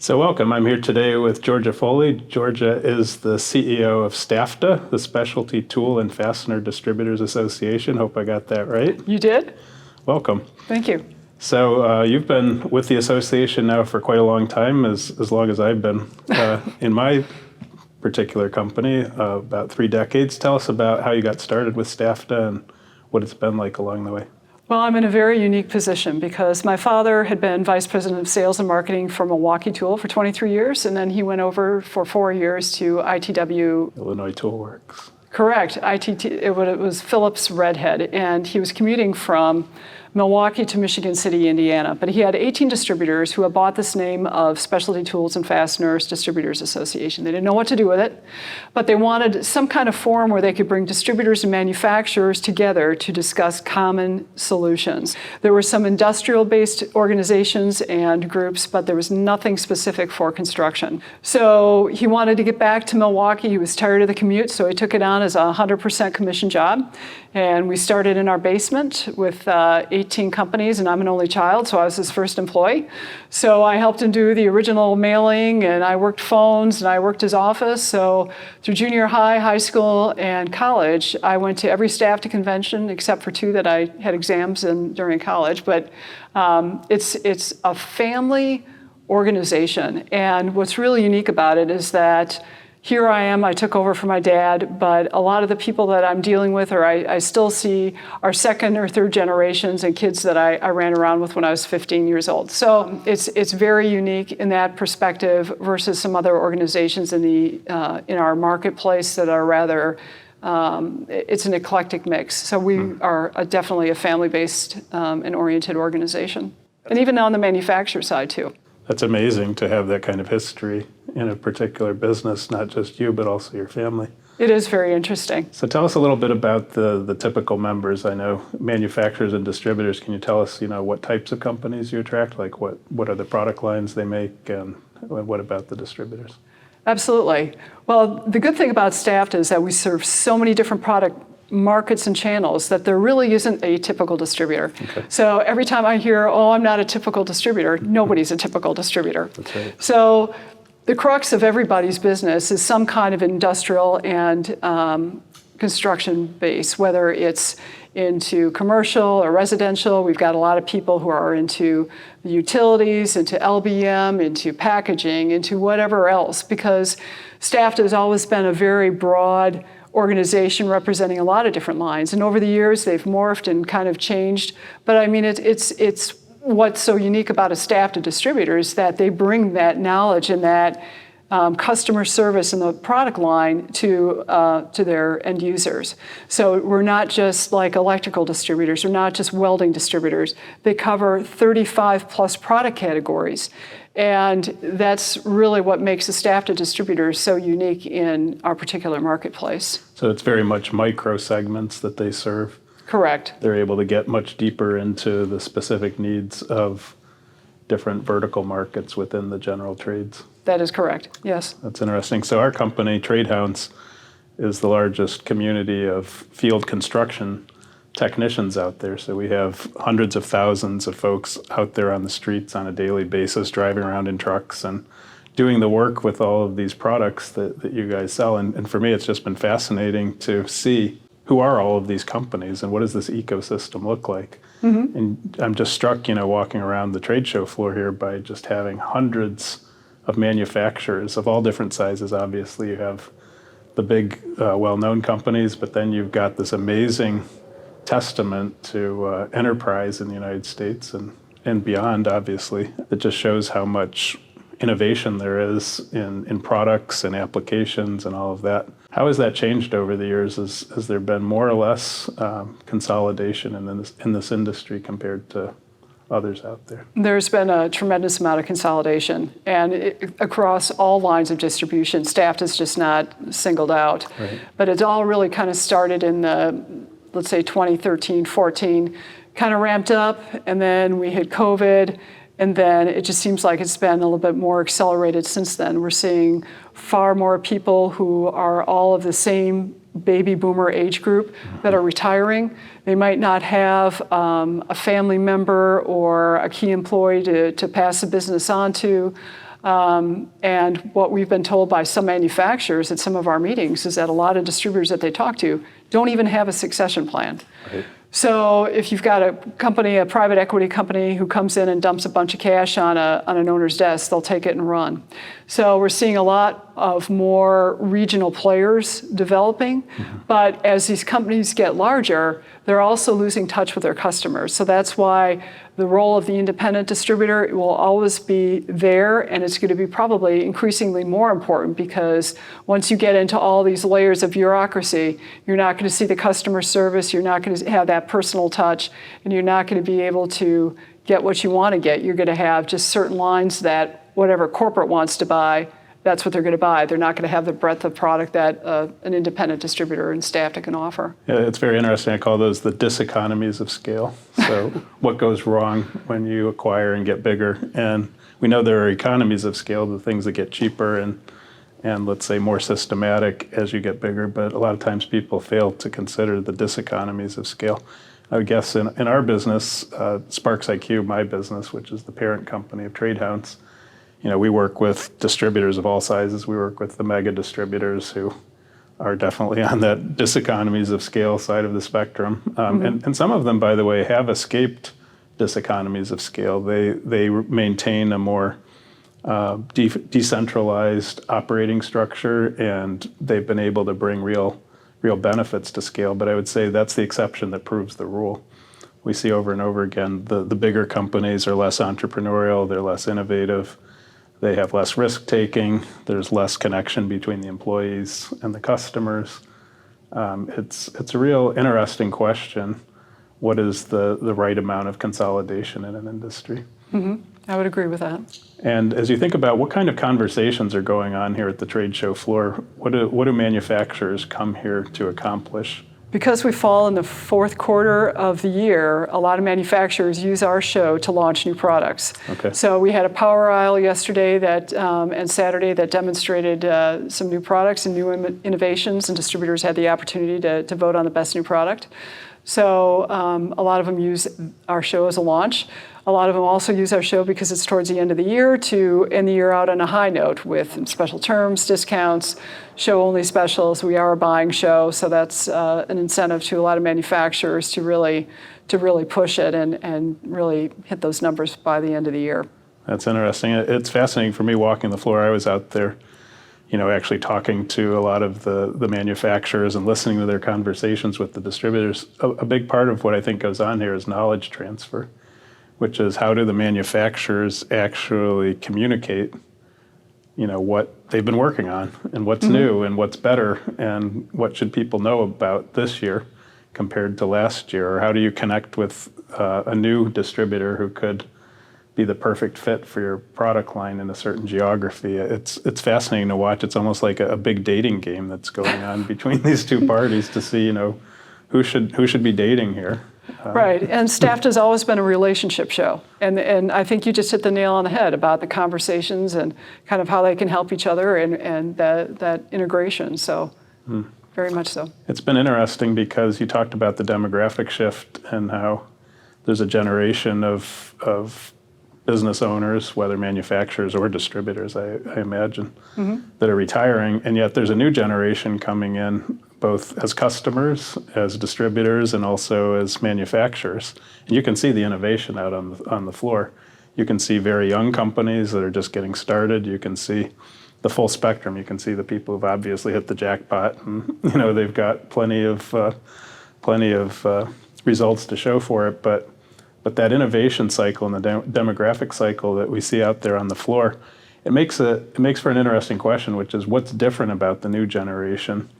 So welcome. I'm here today with Georgia Foley. Georgia is the CEO of STAFDA, the Specialty Tool and Fastener Distributors Association. Hope I got that right. You did? Welcome. Thank you. So you've been with the association now for quite a long time, as long as I've been in my particular company, about 3 decades. Tell us about how you got started with STAFDA and what it's been like along the way. Well, I'm in a very unique position because my father had been vice president of sales and marketing for Milwaukee Tool for 23 years, and then he went over for 4 years to ITW. Illinois Tool Works. Correct. It was Phillips Redhead, and he was commuting from Milwaukee to Michigan City, Indiana. But he had 18 distributors who had bought this name of Specialty Tools and Fasteners Distributors Association. They didn't know what to do with it, but they wanted some kind of forum where they could bring distributors and manufacturers together to discuss common solutions. There were some industrial-based organizations and groups, but there was nothing specific for construction. So he wanted to get back to Milwaukee. He was tired of the commute, so he took it on as a 100% commission job. And we started in our basement with 18 companies, and I'm an only child, so I was his first employee. So I helped him do the original mailing, and I worked phones, and I worked his office. So through junior high, high school, and college, I went to every STAFDA convention except for 2 that I had exams in during college. But it's a family organization, and what's really unique about it is that here I am, I took over for my dad, but a lot of the people that I'm dealing with, or I still see, are second or third generations and kids that I ran around with when I was 15 years old. So it's very unique in that perspective versus some other organizations in our marketplace that are rather, it's an eclectic mix. So we are definitely a family-based and oriented organization. And even on the manufacturer side too. That's amazing to have that kind of history in a particular business, not just you, but also your family. It is very interesting. So tell us a little bit about the typical members. I know manufacturers and distributors. Can you tell us, what types of companies you attract? Like what are the product lines they make, and what about the distributors? Absolutely. Well, the good thing about STAFDA is that we serve so many different product markets and channels that there really isn't a typical distributor. Okay. So every time I hear, I'm not a typical distributor, nobody's a typical distributor. That's right. So the crux of everybody's business is some kind of industrial and construction base, whether it's into commercial or residential. We've got a lot of people who are into the utilities, into LBM, into packaging, into whatever else, because STAFDA has always been a very broad organization representing a lot of different lines. And over the years, they've morphed and kind of changed. But I mean, it's what's so unique about a STAFDA distributor is that they bring that knowledge and that customer service in the product line to their end users. So we're not just like electrical distributors, we're not just welding distributors. They cover 35 plus product categories. And that's really what makes the STAFDA distributors so unique in our particular marketplace. So it's very much micro segments that they serve. Correct. They're able to get much deeper into the specific needs of different vertical markets within the general trades. That is correct, yes. That's interesting. So our company, Hounds, is the largest community of field construction technicians out there. So we have hundreds of thousands of folks out there on the streets on a daily basis, driving around in trucks and doing the work with all of these products that you guys sell. And for me, it's just been fascinating to see who are all of these companies and what does this ecosystem look like. Mm-hmm. And I'm just struck, walking around the trade show floor here by just having hundreds of manufacturers of all different sizes. Obviously, you have the big, well-known companies, but then you've got this amazing testament to enterprise in the United States and beyond, obviously. It just shows how much innovation there is in products and applications and all of that. How has that changed over the years? Has there been more or less consolidation in this industry compared to others out there? There's been a tremendous amount of consolidation, and across all lines of distribution. STAFDA is just not singled out. Right. But it all really kind of started in the, let's say, 2013, 14, kind of ramped up, and then we hit COVID, and then it just seems like it's been a little bit more accelerated since then. We're seeing far more people who are all of the same baby boomer age group that are retiring. They might not have a family member or a key employee to pass the business on to. And what we've been told by some manufacturers at some of our meetings is that a lot of distributors that they talk to don't even have a succession plan. Right. So if you've got a company, a private equity company who comes in and dumps a bunch of cash on an owner's desk, they'll take it and run. So we're seeing a lot of more regional players developing, but as these companies get larger, they're also losing touch with their customers. So that's why the role of the independent distributor will always be there, and it's going to be probably increasingly more important, because once you get into all these layers of bureaucracy, you're not going to see the customer service, you're not going to have that personal touch, and you're not going to be able to get what you want to get. You're going to have just certain lines that whatever corporate wants to buy, that's what they're going to buy. They're not going to have the breadth of product that an independent distributor and STAFDA can offer. Yeah, it's very interesting. I call those the diseconomies of scale. So what goes wrong when you acquire and get bigger? And we know there are economies of scale, the things that get cheaper and let's say more systematic as you get bigger, but a lot of times people fail to consider the diseconomies of scale. I would guess in our business, Sparks IQ, my business, which is the parent company of Trade Hounds, we work with distributors of all sizes. We work with the mega distributors who are definitely on that diseconomies of scale side of the spectrum. And some of them, by the way, have escaped diseconomies of scale. They maintain a more decentralized operating structure, and they've been able to bring real benefits to scale. But I would say that's the exception that proves the rule. We see over and over again the bigger companies are less entrepreneurial, they're less innovative. They have less risk-taking. There's less connection between the employees and the customers. It's a real interesting question. What is the right amount of consolidation in an industry? I would agree with that. And as you think about what kind of conversations are going on here at the trade show floor, what do manufacturers come here to accomplish? Because we fall in the fourth quarter of the year, a lot of manufacturers use our show to launch new products. Okay. So we had a power aisle yesterday and Saturday that demonstrated some new products and new innovations, and distributors had the opportunity to vote on the best new product. So a lot of them use our show as a launch. A lot of them also use our show because it's towards the end of the year to end the year out on a high note with special terms, discounts, show-only specials. We are a buying show, so that's an incentive to a lot of manufacturers to really push it and really hit those numbers by the end of the year. That's interesting. It's fascinating for me walking the floor. I was out there, actually talking to a lot of the manufacturers and listening to their conversations with the distributors. A big part of what I think goes on here is knowledge transfer, which is how do the manufacturers actually communicate, what they've been working on and what's new and what's better and what should people know about this year compared to last year? Or how do you connect with a new distributor who could be the perfect fit for your product line in a certain geography? It's fascinating to watch. It's almost like a big dating game that's going on between these two parties to see, who should be dating here. Right, and STAFDA has always been a relationship show, and I think you just hit the nail on the head about the conversations and kind of how they can help each other and that integration. So, very much so. It's been interesting because you talked about the demographic shift and how there's a generation of business owners, whether manufacturers or distributors, I imagine, that are retiring, and yet there's a new generation coming in, both as customers, as distributors, and also as manufacturers. And you can see the innovation out on the floor. You can see very young companies that are just getting started. You can see the full spectrum. You can see the people who've obviously hit the jackpot, and they've got plenty of results to show for it. But that innovation cycle and the demographic cycle that we see out there on the floor, it makes for an interesting question, which is what's different about the new generation,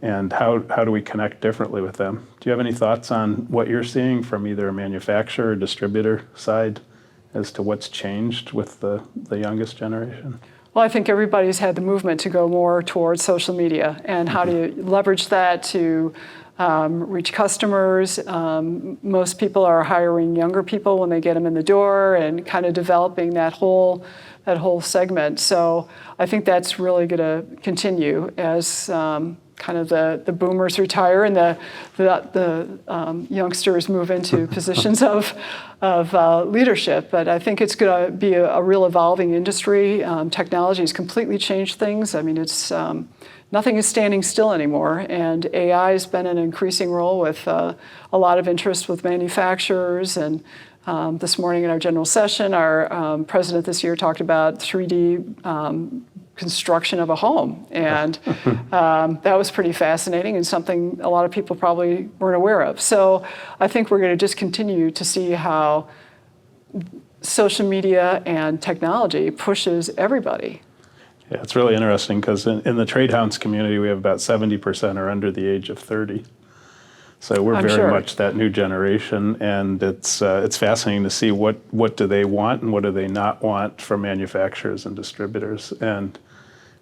and how do we connect differently with them? Do you have any thoughts on what you're seeing from either a manufacturer or distributor side as to what's changed with the youngest generation? Well, I think everybody's had the movement to go more towards social media and how do you leverage that to reach customers. Most people are hiring younger people when they get them in the door and kind of developing that whole segment. So I think that's really going to continue as kind of the boomers retire and the youngsters move into positions of leadership. But I think it's going to be a real evolving industry. Technology has completely changed things. I mean, it's nothing is standing still anymore, and AI has been an increasing role with a lot of interest with manufacturers. And this morning in our general session, our president this year talked about 3D construction of a home, and that was pretty fascinating and something a lot of people probably weren't aware of. So I think we're going to just continue to see how social media and technology pushes everybody. Yeah, it's really interesting because in the Trade Hounds community, we have about 70% are under the age of 30. So we're very much that new generation, and it's fascinating to see what do they want and what do they not want from manufacturers and distributors. And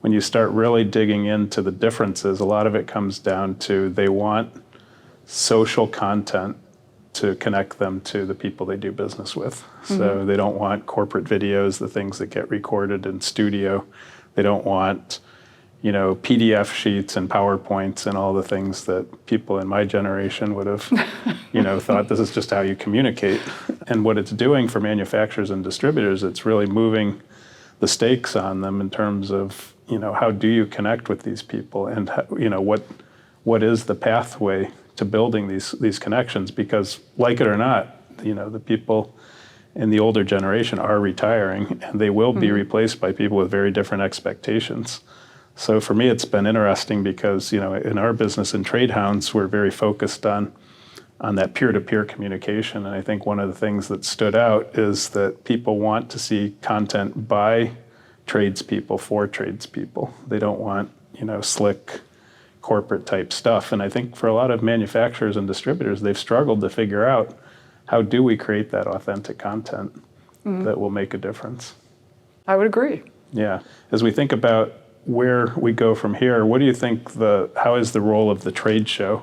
when you start really digging into the differences, a lot of it comes down to they want social content to connect them to the people they do business with. So they don't want corporate videos, the things that get recorded in studio. They don't want, PDF sheets and PowerPoints and all the things that people in my generation would have, thought this is just how you communicate. And what it's doing for manufacturers and distributors, it's really moving the stakes on them in terms of, how do you connect with these people, and what is the pathway to building these connections? Because like it or not, the people in the older generation are retiring, and they will be replaced by people with very different expectations. So for me, it's been interesting because, in our business in Trade Hounds, we're very focused on that peer-to-peer communication. And I think one of the things that stood out is that people want to see content by tradespeople for tradespeople. They don't want, slick corporate type stuff. And I think for a lot of manufacturers and distributors, they've struggled to figure out, how do we create that authentic content that will make a difference? I would agree. Yeah. As we think about where we go from here, what do you think how is the role of the trade show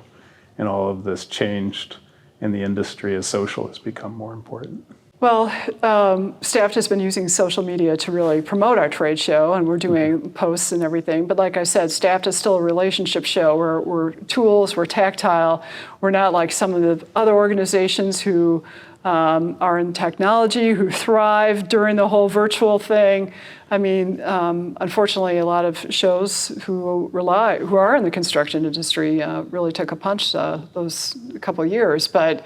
in all of this changed in the industry as social has become more important? Well, STAFDA has been using social media to really promote our trade show, and we're doing posts and everything. But like I said, STAFDA is still a relationship show. We're tools, we're tactile. We're not like some of the other organizations who are in technology, who thrive during the whole virtual thing. I mean, unfortunately, a lot of shows who are in the construction industry really took a punch those couple of years. But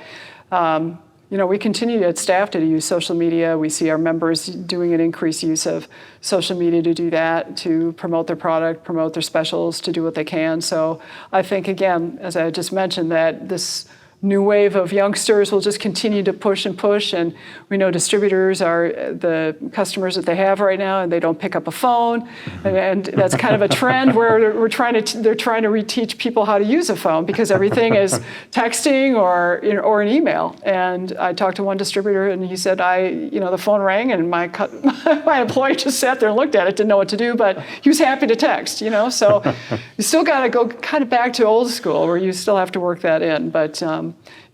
we continue at STAFDA to use social media. We see our members doing an increased use of social media to do that, to promote their product, promote their specials, to do what they can. So I think, again, as I just mentioned, that this new wave of youngsters will just continue to push and push. And we know distributors are the customers that they have right now, and they don't pick up a phone. And that's kind of a trend where they're trying to reteach people how to use a phone, because everything is texting or an email. And I talked to one distributor, and he said, the phone rang, and my employee just sat there and looked at it, didn't know what to do, but he was happy to text. So you still got to go kind of back to old school, where you still have to work that in. But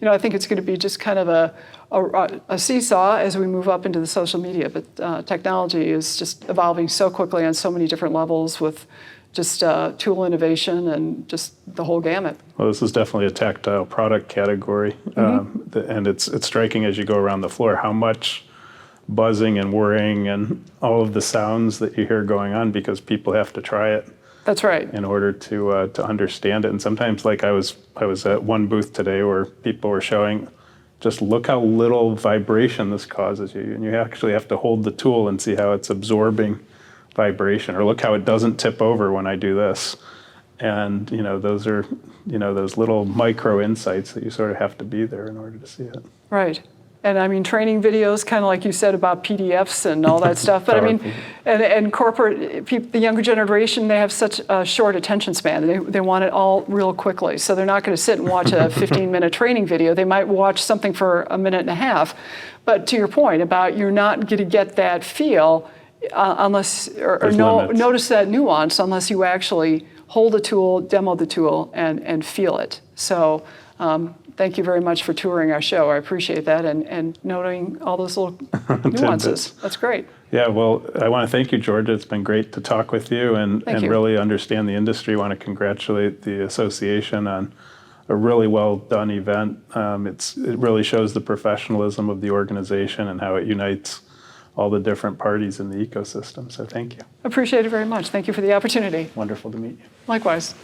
I think it's going to be just kind of a seesaw as we move up into the social media. But technology is just evolving so quickly on so many different levels with just tool innovation and just the whole gamut. Well, this is definitely a tactile product category. And it's striking as you go around the floor how much buzzing and whirring and all of the sounds that you hear going on, because people have to try it. That's right. In order to understand it. And sometimes, like I was at one booth today where people were showing, just look how little vibration this causes you. And you actually have to hold the tool and see how it's absorbing vibration, or look how it doesn't tip over when I do this. And, those are, those little micro insights that you sort of have to be there in order to see it. Right. And I mean, training videos, kind of like you said about PDFs and all that stuff. But I mean, and corporate people, the younger generation, they have such a short attention span. They want it all real quickly. So they're not going to sit and watch a 15-minute training video. They might watch something for a minute and a half. But to your point about you're not going to get that feel unless, or notice that nuance unless you actually hold the tool, demo the tool, and feel it. So Thank you very much for touring our show. I appreciate that and noting all those little nuances. That's great. Yeah, well, I want to thank you, Georgia. It's been great to talk with you and you. really understand the industry. I want to congratulate the association on a really well done event. It really shows the professionalism of the organization and how it unites all the different parties in the ecosystem. So thank you. Appreciate it very much. Thank you for the opportunity. Wonderful to meet you. Likewise.